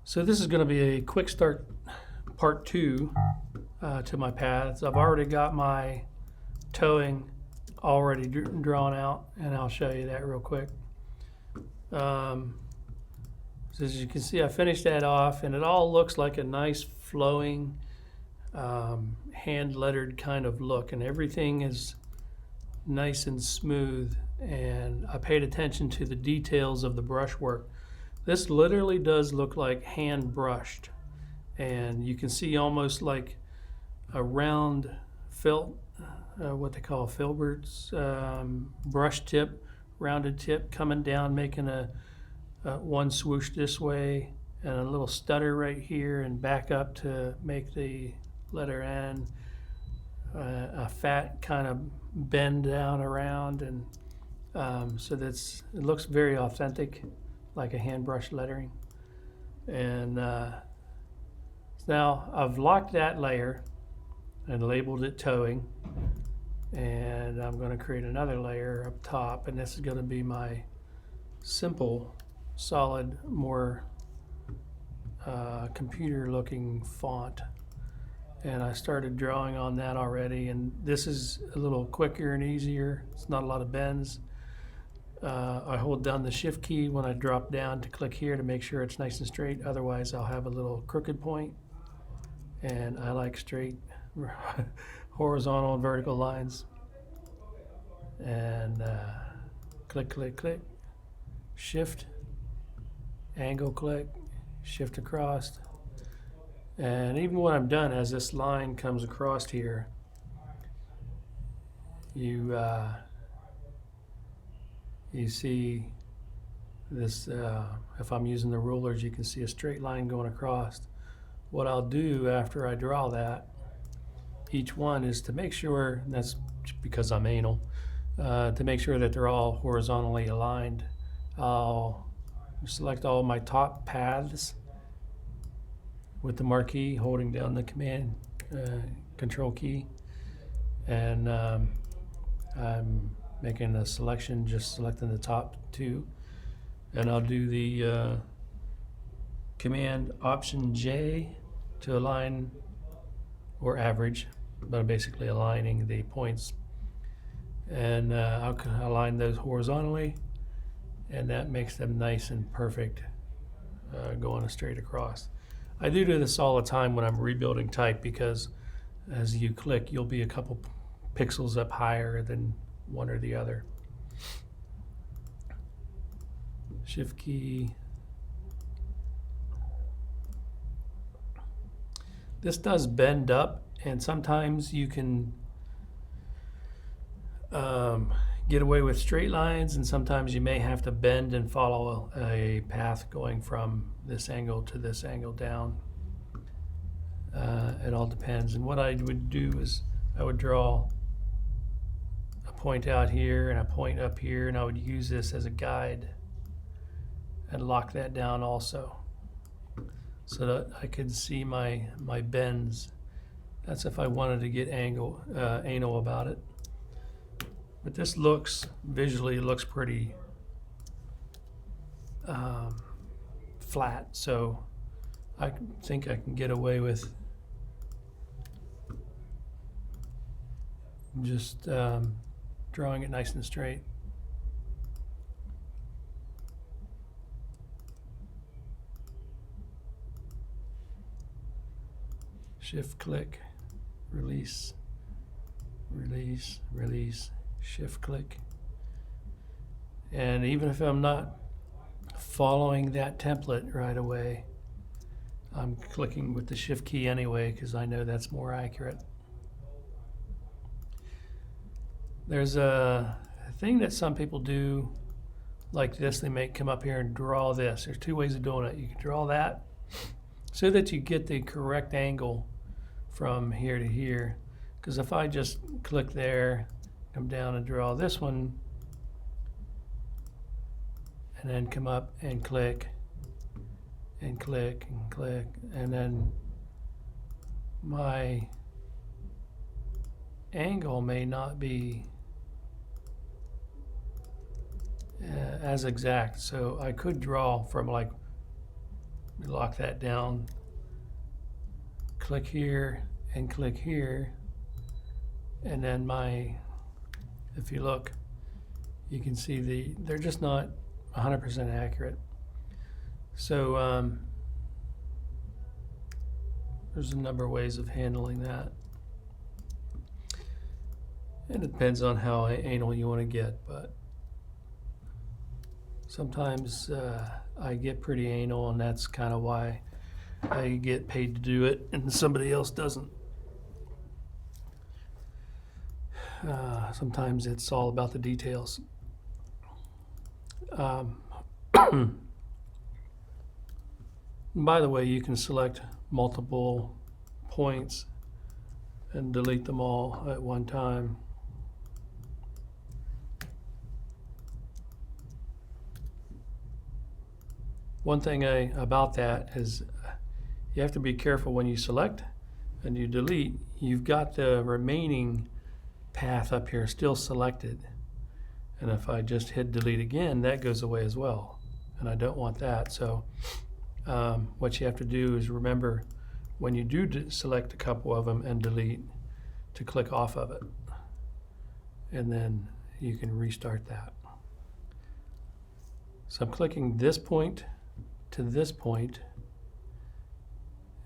So this is going to be a quick start part 2 to my paths. I've already got my towing already drawn out, and I'll show you that real quick. So as you can see, I finished that off, and it all looks like a nice flowing hand lettered kind of look, and everything is nice and smooth, and I paid attention to the details of the brushwork. This literally does look like hand brushed, and you can see almost like a round felt, what they call filberts, brush tip, rounded tip coming down, making a one swoosh this way and a little stutter right here and back up to make the letter N, a fat kind of bend down around, and so it looks very authentic, like a hand brush lettering. And now I've locked that layer and labeled it towing, and I'm going to create another layer up top, and this is going to be my simple, solid, more computer looking font. And I started drawing on that already, and this is a little quicker and easier. It's not a lot of bends. I hold down the shift key when I drop down to click here to make sure it's nice and straight. Otherwise I'll have a little crooked point, and I like straight horizontal and vertical lines. And click, click, click, shift, angle click, shift across. And even when I'm done, as this line comes across here, you see this, if I'm using the rulers, you can see a straight line going across. What I'll do after I draw that, each one, is to make sure, and that's because I'm anal, to make sure that they're all horizontally aligned. I'll select all my top paths with the marquee, holding down the command control key, and I'm making a selection, just selecting the top two, and I'll do the command option J to align, or average, but I'm basically aligning the points, and I'll align those horizontally, and that makes them nice and perfect, going straight across. I do this all the time when I'm rebuilding type, because as you click, you'll be a couple pixels up higher than one or the other. Shift key. This does bend up, and sometimes you can get away with straight lines, and sometimes you may have to bend and follow a path going from this angle to this angle down. It all depends. And what I would do is I would draw a point out here and a point up here, and I would use this as a guide and lock that down also, so that I could see my bends. That's if I wanted to get anal about it. But this visually looks pretty flat, so I think I can get away with just drawing it nice and straight. Shift click, release, release, release, shift click. And even if I'm not following that template right away, I'm clicking with the shift key anyway, because I know that's more accurate. There's a thing that some people do like this. They may come up here and draw this. There's two ways of doing it. You can draw that so that you get the correct angle from here to here. Because if I just click there, come down and draw this one, and then come up and click and click and click, and then my angle may not be as exact. So I could draw from like lock that down, click here and click here, and then if you look, you can see they're just not 100% accurate. So there's a number of ways of handling that. It depends on how anal you want to get, but sometimes I get pretty anal, and that's kind of why I get paid to do it and somebody else doesn't. Sometimes it's all about the details. By the way, you can select multiple points and delete them all at one time. One thing about that is you have to be careful when you select and you delete. You've got the remaining path up here still selected, and if I just hit delete again, that goes away as well, and I don't want that. So what you have to do is remember, when you do select a couple of them and delete, to click off of it, and then you can restart that. So I'm clicking this point to this point,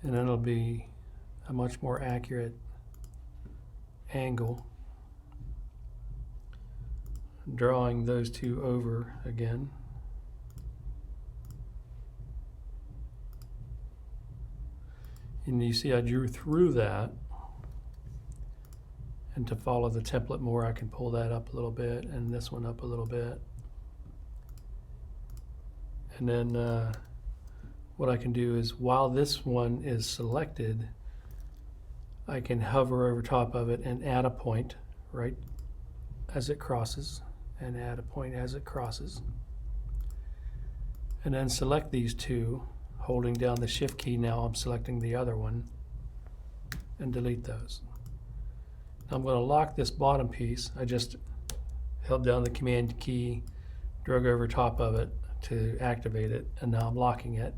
and then it'll be a much more accurate angle. Drawing those two over again. And you see I drew through that, and to follow the template more, I can pull that up a little bit and this one up a little bit. And then what I can do is, while this one is selected, I can hover over top of it and add a point right as it crosses, and add a point as it crosses. And then select these two, holding down the shift key. Now I'm selecting the other one, and delete those. Now I'm going to lock this bottom piece. I just held down the command key, drug over top of it to activate it, and now I'm locking it.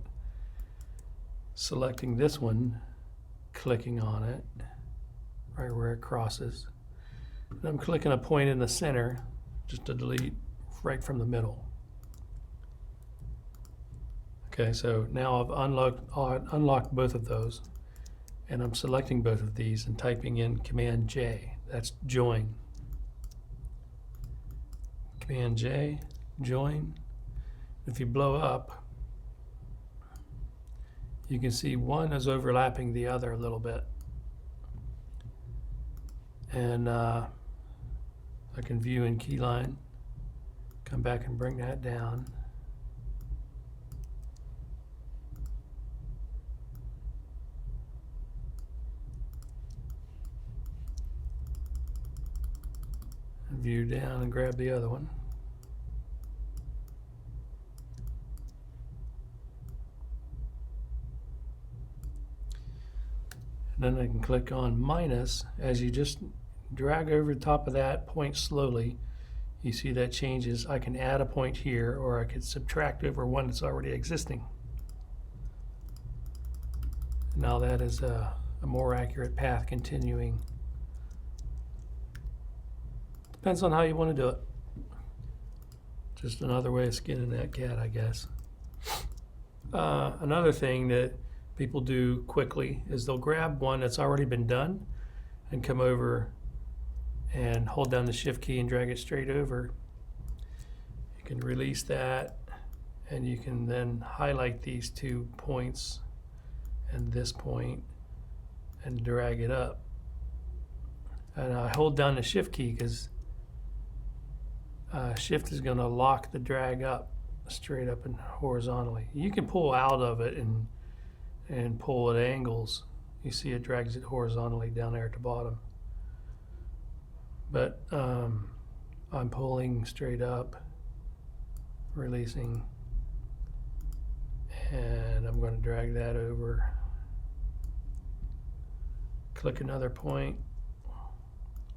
Selecting this one, clicking on it, right where it crosses. And I'm clicking a point in the center just to delete right from the middle. Okay, so now I've unlocked both of those, and I'm selecting both of these and typing in Command J. That's join. Command J, join. If you blow up, you can see one is overlapping the other a little bit. And I can view in keyline, come back and bring that down. And view down and grab the other one. And then I can click on minus. As you just drag over the top of that point slowly, you see that changes. I can add a point here, or I could subtract over one that's already existing. Now that is a more accurate path continuing. Depends on how you want to do it. Just another way of skinning that cat, I guess. Another thing that people do quickly is they'll grab one that's already been done and come over and hold down the shift key and drag it straight over. You can release that, and you can then highlight these 2 points and this point and drag it up. And I hold down the shift key because shift is going to lock the drag up straight up and horizontally. You can pull out of it and pull at angles. You see it drags it horizontally down there at the bottom. But I'm pulling straight up, releasing, and I'm going to drag that over. Click another point,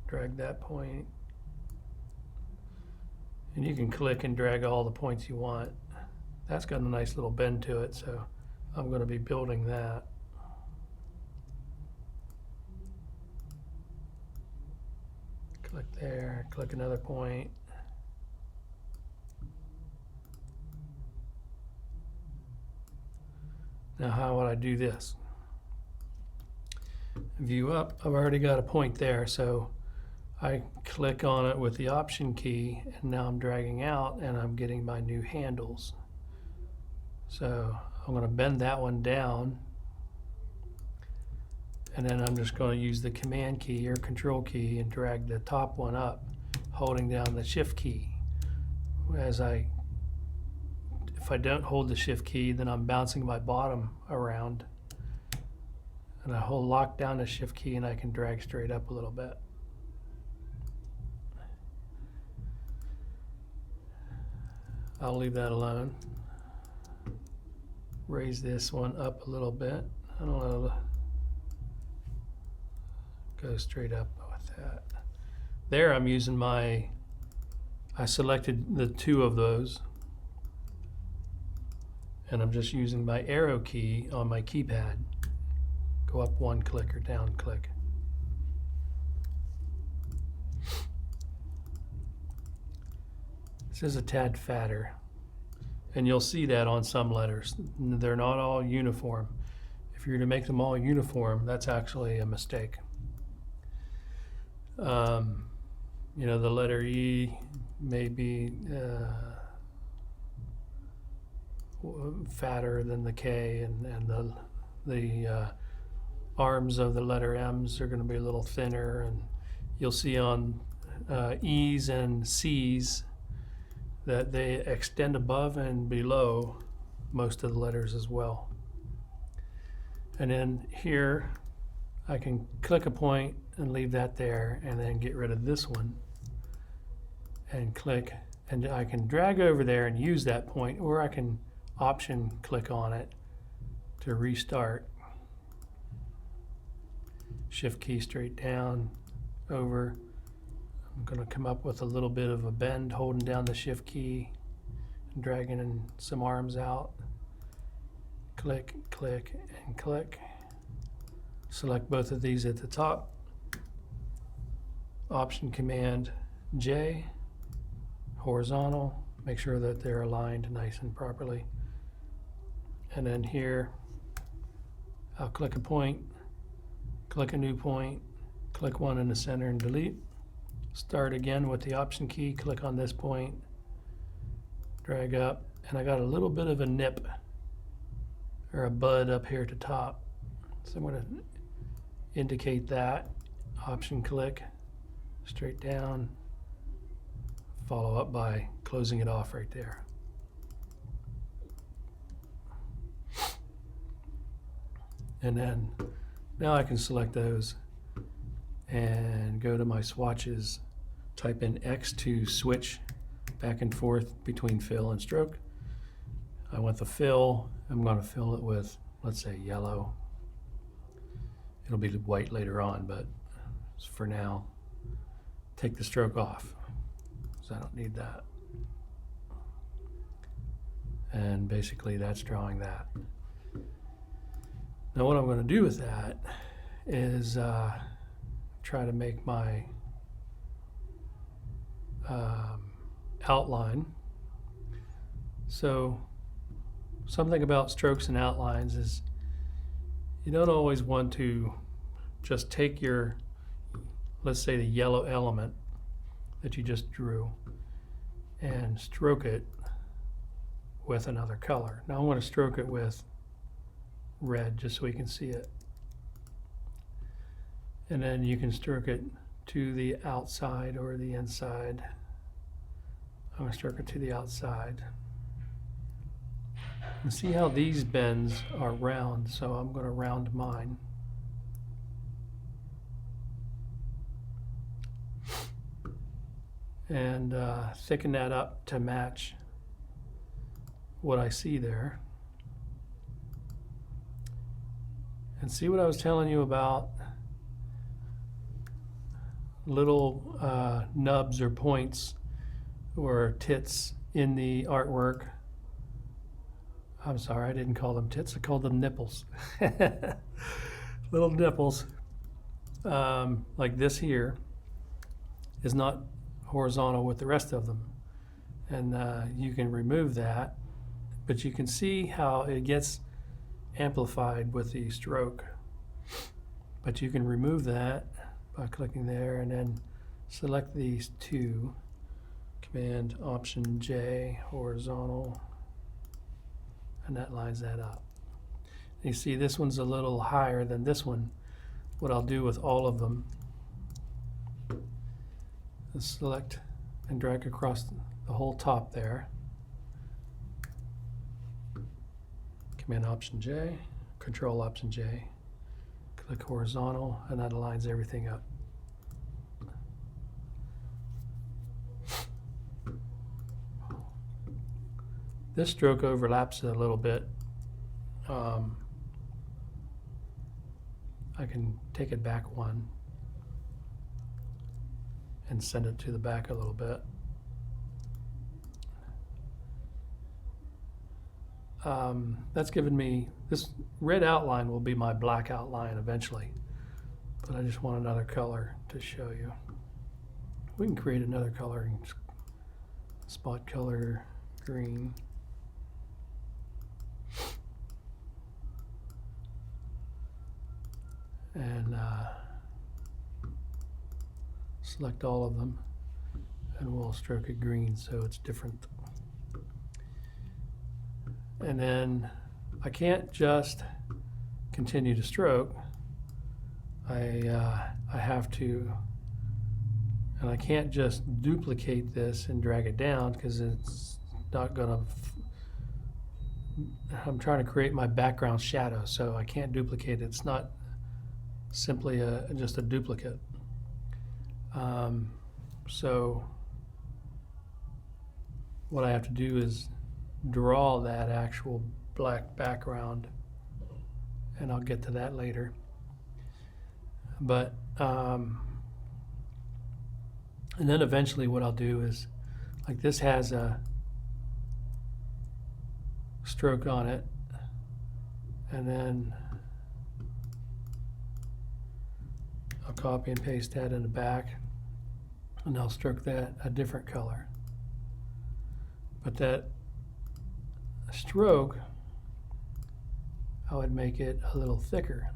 drag that point, and you can click and drag all the points you want. That's got a nice little bend to it, so I'm going to be building that. Click there, click another point. Now how would I do this? View up, I've already got a point there, so I click on it with the Option key, and now I'm dragging out and I'm getting my new handles. So I'm going to bend that one down, and then I'm just going to use the Command key or Control key and drag the top one up, holding down the Shift key. If I don't hold the Shift key, then I'm bouncing my bottom around, and I lock down the Shift key and I can drag straight up a little bit. I'll leave that alone. Raise this one up a little bit. I don't want to go straight up with that. There I'm using I selected the two of those, and I'm just using my arrow key on my keypad. Go up one click or down click. This is a tad fatter, and you'll see that on some letters. They're not all uniform. If you're to make them all uniform, that's actually a mistake. You know, the letter E may be fatter than the K, and the arms of the letter M's are going to be a little thinner, and you'll see on E's and C's that they extend above and below most of the letters as well. And then here I can click a point and leave that there, and then get rid of this one and click, and I can drag over there and use that point, or I can Option click on it to restart. Shift key straight down, over. I'm going to come up with a little bit of a bend, holding down the Shift key and dragging in some arms out. Click, click, and click. Select both of these at the top. Option Command J, horizontal. Make sure that they're aligned nice and properly. And then here, I'll click a point, click a new point, click one in the center and delete. Start again with the Option key, click on this point, drag up, and I got a little bit of a nip or a bud up here at the top. So I'm going to indicate that. Option click, straight down, follow up by closing it off right there. And then now I can select those and go to my swatches, type in X to switch back and forth between fill and stroke. I want the fill, I'm going to fill it with, let's say, yellow. It'll be white later on, but for now, take the stroke off, so I don't need that. And basically that's drawing that. Now what I'm going to do with that is try to make my outline. So something about strokes and outlines is you don't always want to just take your, let's say, the yellow element that you just drew and stroke it with another color. Now I want to stroke it with red just so we can see it. And then you can stroke it to the outside or the inside. I'm going to stroke it to the outside. And see how these bends are round, so I'm going to round mine. And thicken that up to match what I see there. And see what I was telling you about little nubs or points or tits in the artwork. I'm sorry, I didn't call them tits, I called them nipples. Little nipples, like this here, is not horizontal with the rest of them. And you can remove that, but you can see how it gets amplified with the stroke. But you can remove that by clicking there and then select these two, Command Option J, horizontal, and that lines that up. You see this one's a little higher than this one. What I'll do with all of them is select and drag across the whole top there. Command Option J, Control Option J, click horizontal, and that aligns everything up. This stroke overlaps it a little bit. I can take it back one and send it to the back a little bit. That's given me, this red outline will be my black outline eventually, but I just want another color to show you. We can create another color, spot color green. And select all of them, and we'll stroke it green so it's different. And then I can't just continue to stroke. I have to, and I can't just duplicate this and drag it down because it's not gonna, I'm trying to create my background shadow, so I can't duplicate it. It's not simply just a duplicate. So what I have to do is draw that actual black background, and I'll get to that later. But and then eventually what I'll do is, like this has a stroke on it, and then I'll copy and paste that in the back, and I'll stroke that a different color. But that stroke, I would make it a little thicker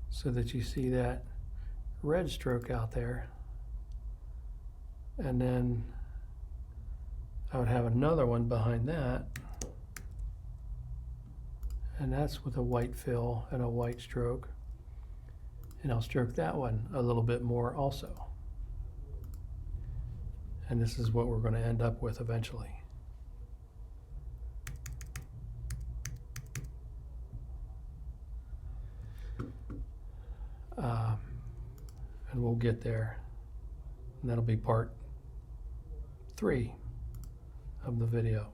so that you see that red stroke out there. And then I would have another one behind that, and that's with a white fill and a white stroke, and I'll stroke that one a little bit more also. And this is what we're going to end up with eventually. And we'll get there, and that'll be part 3 of the video.